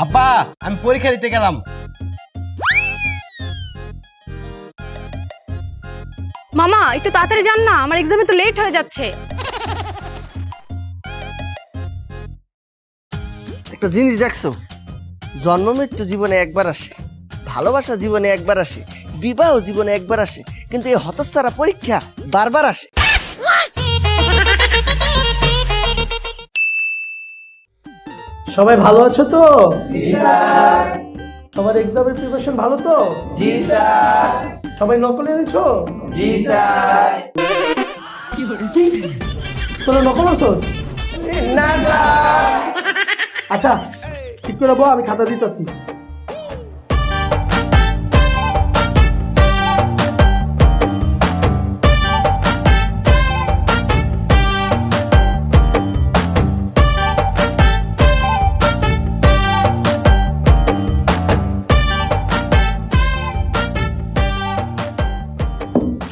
আব্বা আমি পরীক্ষা দিতে গেলাম। মামা একটু তাড়াতাড়ি যান না, আমার এক্সামে তো লেট হয়ে যাচ্ছে। একটা জিনিস দেখছো, জন্ম মৃত্যু জীবনে একবার আসে, ভালোবাসা জীবনে একবার আসে, বিবাহ জীবনে একবার আসে, কিন্তু এই হতচ্ছাড়া পরীক্ষা বারবার আসে। সবাই ভালো আছো তো? সবার এক্সামের প্রিপারেশন ভালো তো? জি স্যার। সবাই নকল এনেছো? জি স্যার। তোরা নকল আছো? না স্যার। আচ্ছা ঠিক করে বল, আমি খাতা দিতেছি।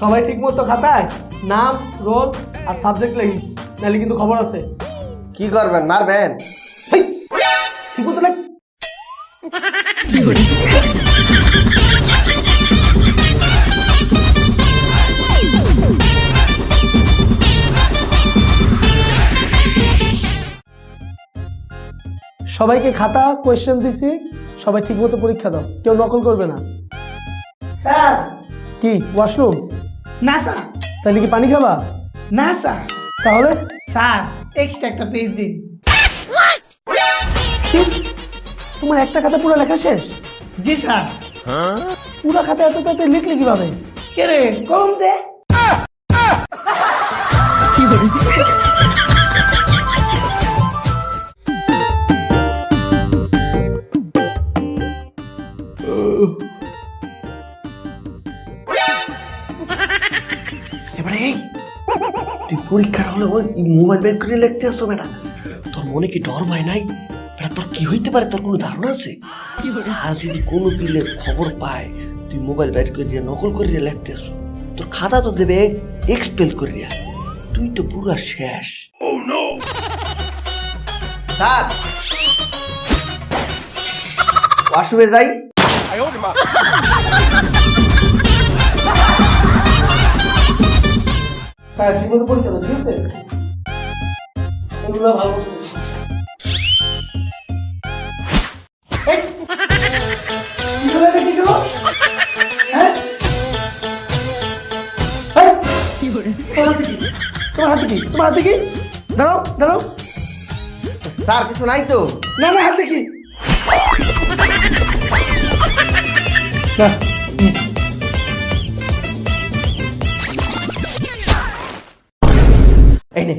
সবাই ঠিক মতো খাতায় নাম, রোল আর সাবজেক্ট লিখিস, নাহলে কিন্তু খবর আছে। কি করবেন, মারবেন? ঠিক মতো লেখ। সবাইকে খাতা কোয়েশ্চেন দিছি, সবাই ঠিক মতো পরীক্ষা দাও, কেউ নকল করবে না। স্যার। কি ওয়াশরুম? না স্যার। তাহলে কি পানি খাবা? না স্যার। তাহলে স্যার এক্সট্রা একটা পেজ দিন। কি? তোমার একটা খাতা পুরো লেখা শেষ? জি স্যার। পুরো খাতা এত তাড়াতাড়ি লিখলে কিভাবে? কে রে কলম দে। এবারে এই তুই পরীক্ষার হলে ওই মোবাইল বের করে লিখতে আসছো বেটা, তোর মনে কি ডর ভয় নাই? বেটা তোর কি হইতে পারে, তোর কোনো ধারণা আছে? স্যার যদি কোনো পিলের খবর পায় তুই মোবাইল বের করিয়া নকল করিয়া লিখতে আসো, তোর খাতা তো দেবে এক্সপেল করিয়া, তুই তো পুরা শেষ। স্যার ওয়াশরুমে যাই। হ্যাঁ ঠিক মতো পরীক্ষা দাও, ঠিক আছে? এগুলো ভালো মতো লিখো। এই, এগুলো এটা কি করো? হ্যাঁ? এই, তোমার হাতে কি? তোমার হাতে কি? তোমার হাতে কি? দাঁড়াও দাঁড়াও। স্যার কিছু নাই তো? না না, হাতে কি? না, এই নে।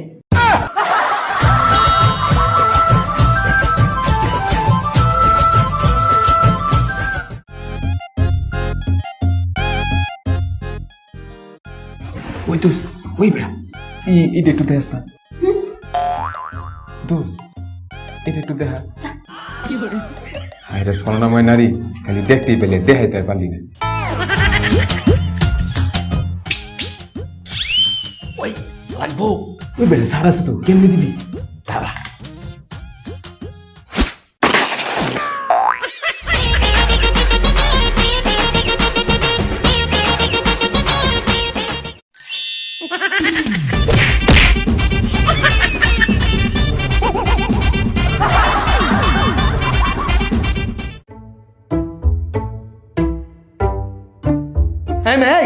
ওই দোষ, ওই বেড়া এটা একটু দেখাস না দোষ, এটা একটু দেখা। হায় রে স্বর্ণময় নারী, খালি দেখতেই পেলে দেখাইতে পারলি না। ওই লাগবো। ওই বেড়া সারা আছে তো, কেমনি দিবি? দাঁড়া। হ্যাঁ মেয়ে,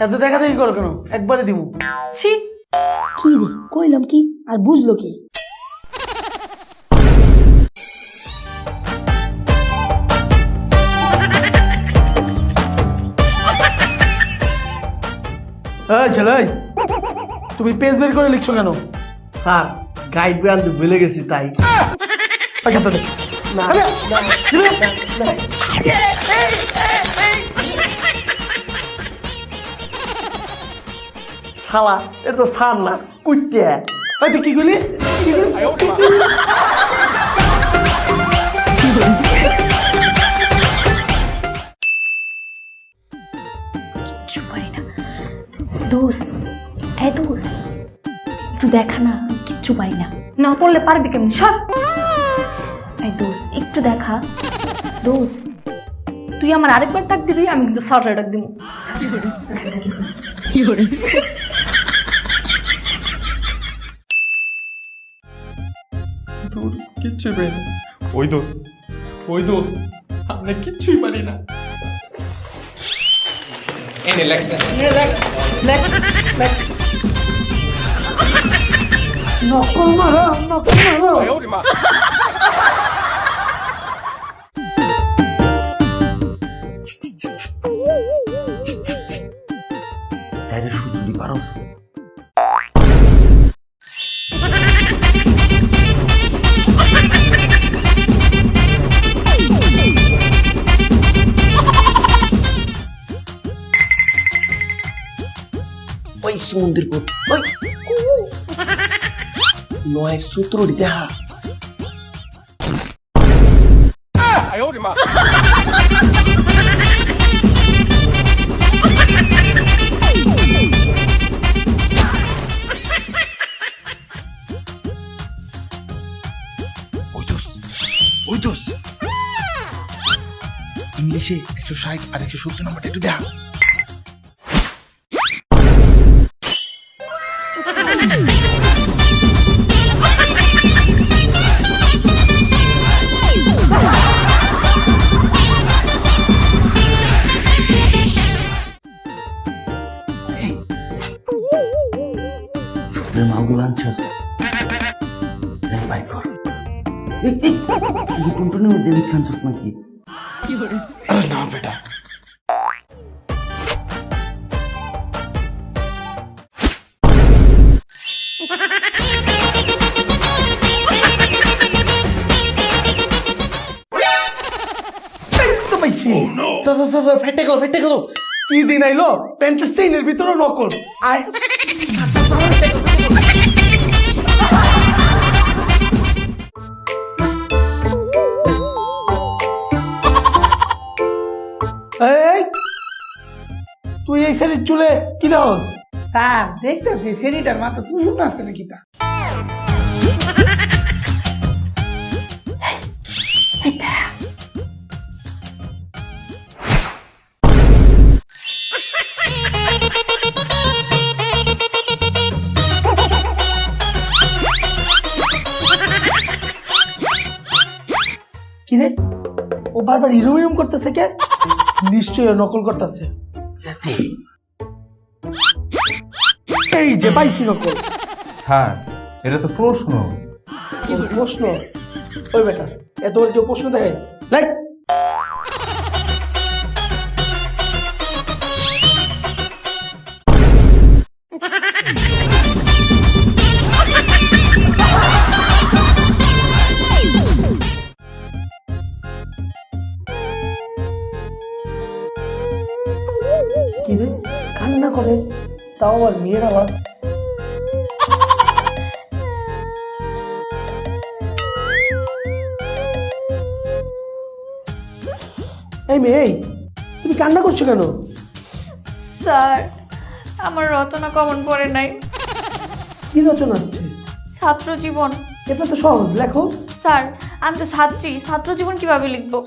এত দেখা দেখি করো কেন? একবারে দিব। ছি, কি রে কইলাম কি আর বুঝলো কি? এই ছেলে, তুমি পেজ বের করে লিখছো কেন? স্যার গাইড বই আনতে ভুলে গেছি তাই। ওই খাতা দে। না আরে, না, দিলে? না। শালা এটা তো স্যার না, কুইটিয়া। এই তুই কি করলি? কি করলি? কিচ্ছু পারি না। দোষ, এই দোষ, একটু দেখা না, কিচ্ছু পারি না। না পড়লে পারবি কেমন? সব এই দোস্ত একটু দেখা। দোস্ত তুই আমার আরেকবার ডাক দিবি, আমি কিন্তু সাউটার ডাক দিব। দূর কিচ্ছুই পারি না। ওই দোষ আমরা কিচ্ছুই পারি না। এনে লেখ নকল মারা নকল মারা চাইরে সুচুরি পারস। ওই সমুদ্রের পথ ওই নয়ের সূত্রটি দেখা। ওই দোষ ইংলিশে 160 আর 170 নম্বরটা একটু দেখা। সূত্রের মালগুলো আনছস বাই কর। তুই টুনটুনের মধ্যে লিখে আনছস নাকি? আরে না বেটা, তো পাইছি। ফেটে গেল। কি দিন আইলো প্যান্টের চেইনের ভিতরে নকল। আয় এই তুই এই শাড়ির চুলে কি দাস? স্যার দেখতেছি সেরিটার মাথা তুমি না আছে নাকি তা? কিরে ও বারবার হিরোইম করতেছে কে? নিশ্চয়ই নকল করতেছে। এই যে পাইছি নকল। স্যার এটা তো প্রশ্ন। প্রশ্ন? ওই বেটা এত বড় কেউ প্রশ্ন দেয়? লাইক কি রে কান্না করে, তাও আবার মেয়ের আওয়াজ। এই মেয়ে এই, তুমি কান্না করছো কেন? স্যার আমার রচনা কমন পড়ে নাই। কি রচনা আসছে? ছাত্র জীবন। এটা তো সহজ, লেখো। স্যার আমি তো ছাত্রী, ছাত্র জীবন কিভাবে লিখবো?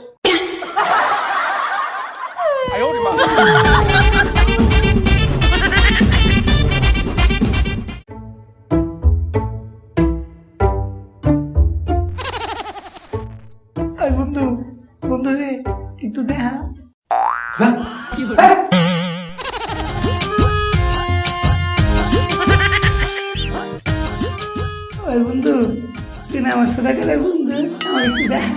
এই বন্ধু বন্ধু রে একটু দেখা। ওই বন্ধু তুই না আমার সাথে করে বন্ধু আমার একটু দেখা।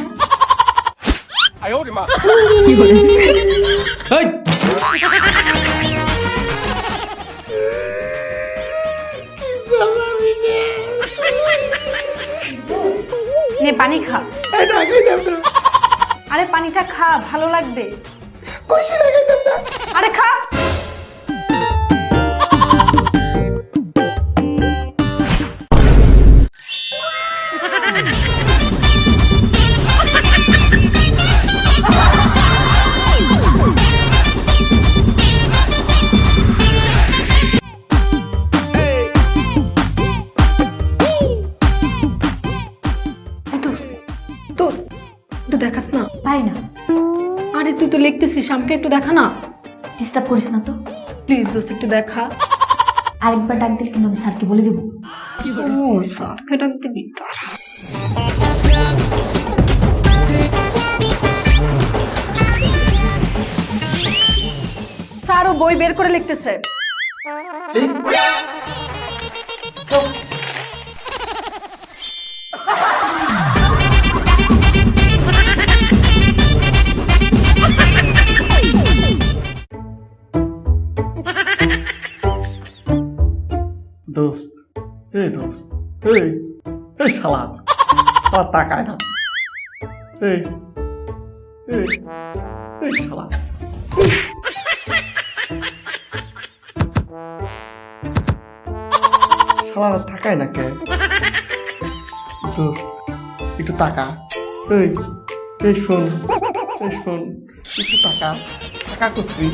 নে পানি খা। আরে পানিটা খা, ভালো লাগবে। আরে খা। দোস্ত দেখাস না? পারি না। আরে তুই তো লিখতেছিস, আমাকে একটু দেখা না ডিস্টার্ব করিস না তো। প্লিজ দোস্ত, একটু দেখা। আরেকবার ডাক দিলে কিন্তু আমি স্যারকে বলে দেবো। ও স্যারকে ডাক দিবি? দাঁড়া। স্যারও বই বের করে লিখতেছে। দোস্ত, এই দোস্ত, এই শালা শালা তাকায় না। এই এই এই শালা শালা তাকায় না কে? দোস্ত একটু তাকা। এই এই শোন, এই শোন, একটু তাকা। তাকা করছি।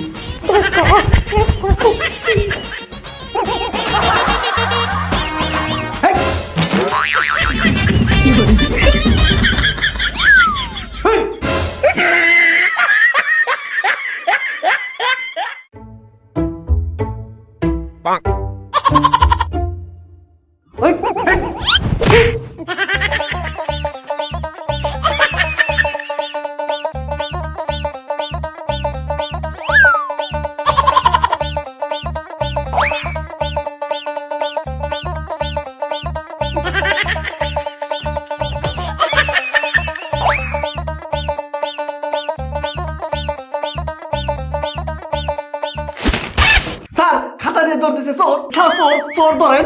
স্যার খাতা দিয়ে ধরতেছে চোর। চোর চোর ধরেন।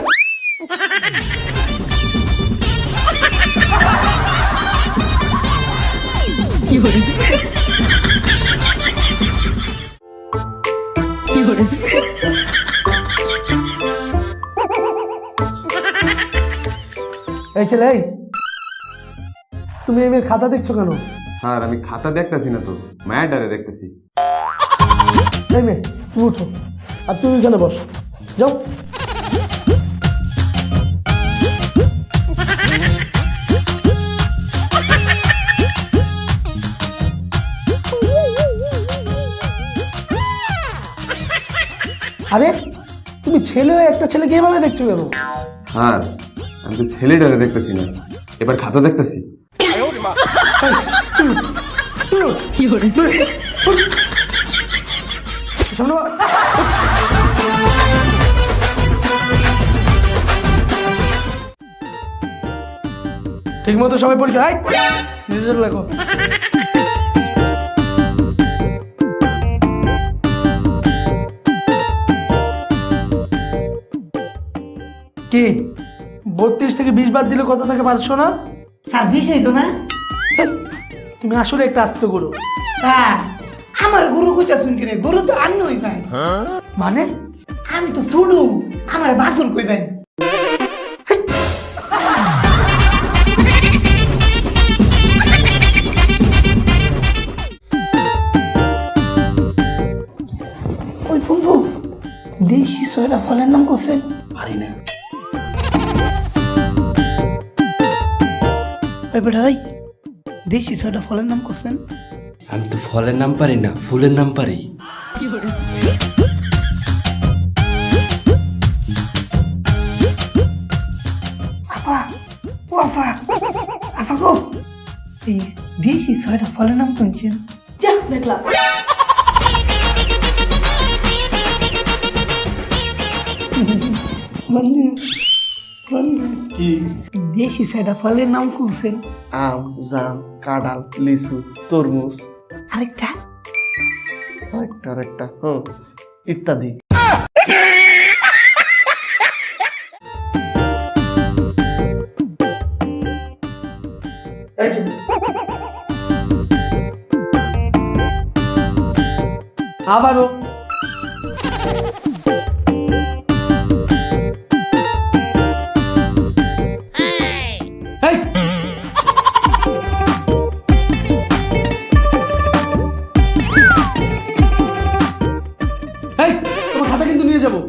এই ছেলে, এই তুমি এই মেয়ের খাতা দেখছো কেন? স্যার আমি খাতা দেখতেছি না তো, ম্যাডারে দেখতেছি। এই মেয়ে তুমি উঠো, আর তুমি এখানে বস। যাও। আরে তুমি ছেলে হয়ে একটা ছেলেকে এভাবে দেখছো কেন? স্যার আমি তো ছেলেটারে দেখতেছি না, এবার খাতা দেখতেছি। ঠিক মতো সবাই পরীক্ষা রেজাল্ট লেখো। কি 32 থেকে 20 বাদ দিলে কত থাকে পারছো না? স্যার 20 হইতো না? তুমি আসলে একটা আস্ত গুরু। স্যার আমার গুরু কইতা শুনকি রে, গুরু তো আমি হই ভাই। মানে আমি তো ছুডু, আমার বাসুর কইবেন। ওই বন্ধু, দেশি ছয়টা ফলের নাম কোসেন? পারি না। ওই বেটা ভাই, দেশি ছয়টা ফলের নাম কোসেন? আমি তো ফলের নাম পারি না, ফুলের নাম পারি। আপা, ও আপা, আপা গো, এই দেশি ছয়টা ফলের নাম কোনছেন? যা দেখলাম। বন্ধু, বন্ধু, কি? দেশি ছয়টা ফলের নাম কোনছেন? আম, জাম, কাঁঠাল, লিচু, তরমুজ, আরেকটা? আরেকটা ইত্যাদি। আবারও এই এই তোমার খাতা কিন্তু নিয়ে যাবো।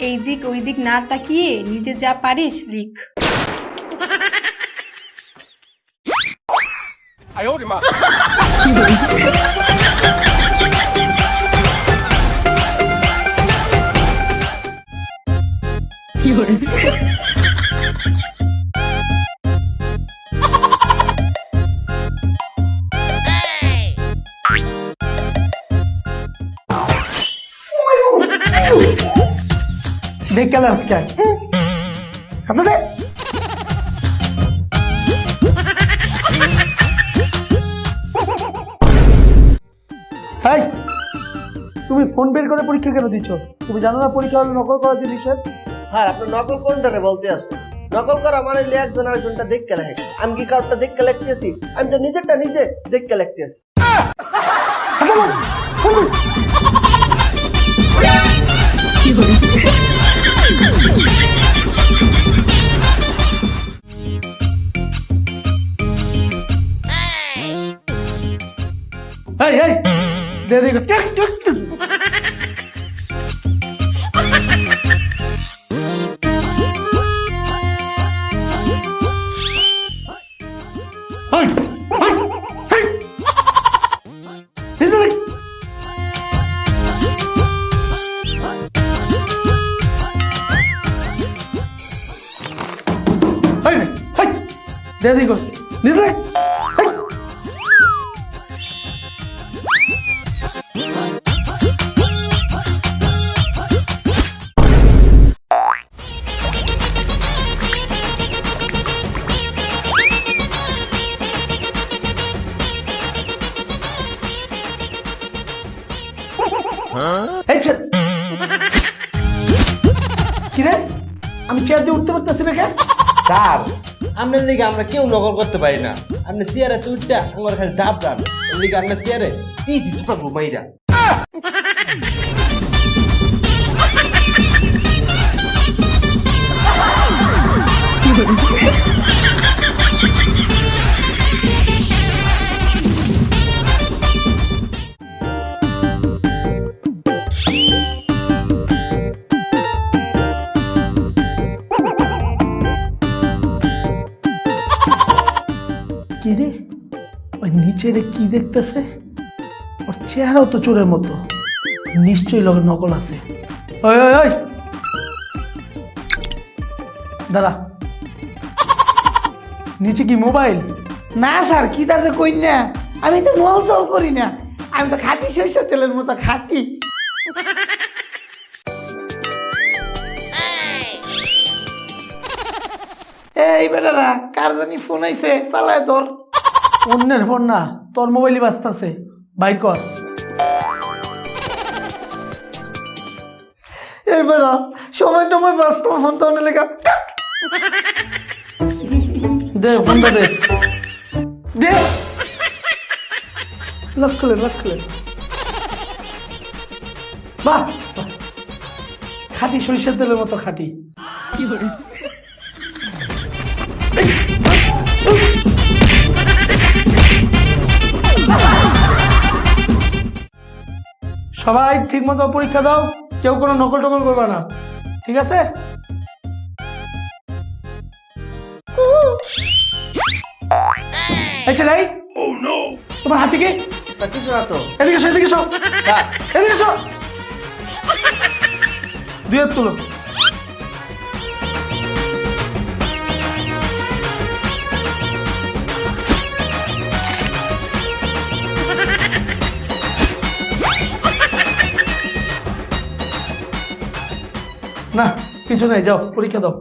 এই দিক ওই দিক না তাকিয়ে নিজে যা পারিস লিখ। দেখ কেন আজকে হাতে দে। হাই, তুমি ফোন বের করে পরীক্ষা কেন দিচ্ছ? তুমি জানো না পরীক্ষা হলে নকল করা যে নিষেধ? স্যার আপনি নকল কোনটারে বলতে আছে? নকল করা মানে একজন আরেকজনটা দেখতে লেখে। আমি কি কাউটা দেখতে লিখতেছি? আমি তো নিজেরটা নিজে দেখতে লিখতেছি। এই এই দে দে কে হাই হাই হাই দে দে হাই হাই দে দে করছে দে দে কিরে আমি চেয়ার দিয়ে উঠতে পারতেছি না কেন? স্যার আপনার লিগে আমরা কেউ নকল করতে পারি না। আপনি চেয়ারে উঠতে আমার খালি ডাব ডান, এর লিগে আপনার চেয়ারে টিজি চুপা ঘুমাইরা। কিরে ওই নিচে রে কি দেখতেছে? ওর চেহারাও তো চোরের মতো, নিশ্চয়ই লগে নকল আছে। ওই ওই ওই দাঁড়া, নিচে কি মোবাইল? না স্যার কি তাতে কই না, আমি তো মোবাইল চল করি না, আমি তো খাঁটি সরিষার তেলের মতো খাঁটি। এই বেটারা কার জানি ফোন আইছে, চালায় তোর। অন্যের ফোন না, তোর মোবাইলই বাজতাছে, বাইর কর। এই বেটা সময় টময় ব্যস্ত, ফোন তো অনেক লেখা। দে ফোনটা দে দে। লক খুলে লক খুলে। বাহ বাহ, খাঁটি সরিষার তেলের মতো খাঁটি। সবাই ঠিক মতো পরীক্ষা দাও, কেউ কোনো নকল টকল করবে না, ঠিক আছে? এই তোমার হাতে কি? কিছু না তো। এদিকে এসো এদিকে এসো এদিকে এসো, দুই হাত তুলো। না কিছু নাই, যাও পরীক্ষা দাও।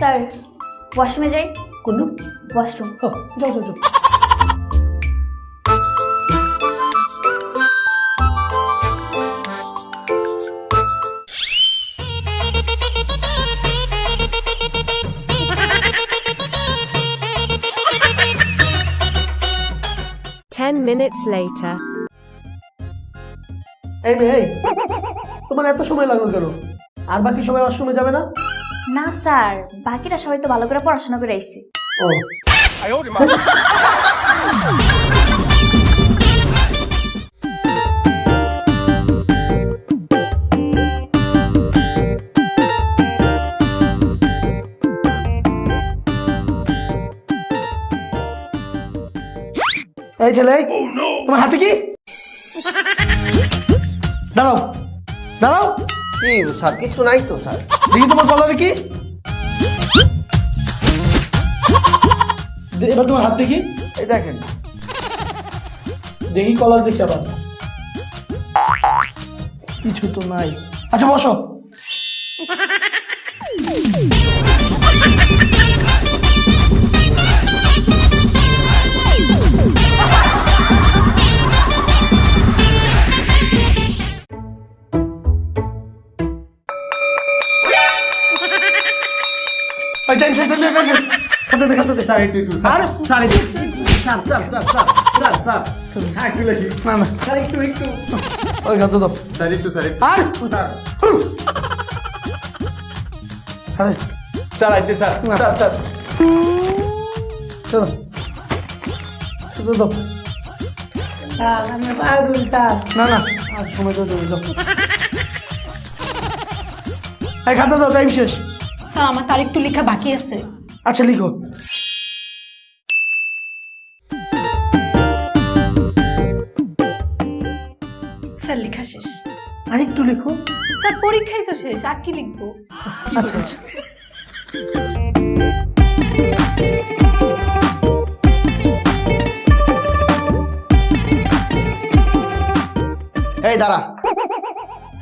স্যার ওয়াশরুমে যাই। কোন ওয়াশরুম। যাও যাও যাও। minutes later. এই মেয়ে এই, তোমার এত সময় লাগলো কেন? আর বাকি সবাই ওয়াশরুমে যাবে না? না স্যার, বাকিরা সবাই তো ভালো করে পড়াশোনা করে আইছে। ও এই ছেলে এই, তোমার হাতে কি? দাঁড়াও দাঁড়াও, কি স্যার কিছু নাই তো স্যার। দেখি তোমার কলারে কি? এবার তোমার হাত দেখি, এই দেখেন। দেখি কলার দেখি আবার, কিছু তো নাই। আচ্ছা বসো। টাইম শেষ, টাইম শেষ, খাতে দে, খাতে দে। স্যার একটু একটু আরে স্যার একটু sir sir sir sir sir sir একটু লেখি না না, স্যার একটু একটু ওই খাতে দাও। স্যার একটু স্যার একটু আর স্যার খাতে স্যার একটু স্যার স্যার স্যার চলো শুধু দাও। না না, আর সময় তো দেবো, দাও। এই খাতা দাও, টাইম শেষ। স্যার আমার তার একটু লেখা বাকি আছে। আচ্ছা লিখো। স্যার লেখা শেষ। আর একটু লিখো। স্যার পরীক্ষাই তো শেষ, আর কি লিখবো? আচ্ছা আচ্ছা। এই দাঁড়া,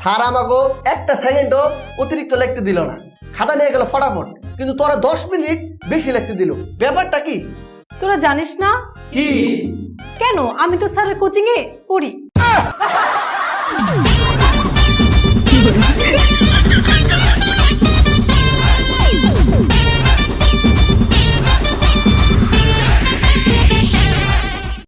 স্যার আমাকে একটা সেকেন্ডও অতিরিক্ত লিখতে দিল না, খাতা নিয়ে গেল ফটাফট, কিন্তু তোরা 10 মিনিট বেশি লিখতে দিল। ব্যাপারটা কি? তোরা জানিস না? কি? কেন? আমি তো স্যারের কোচিং এ পড়ি।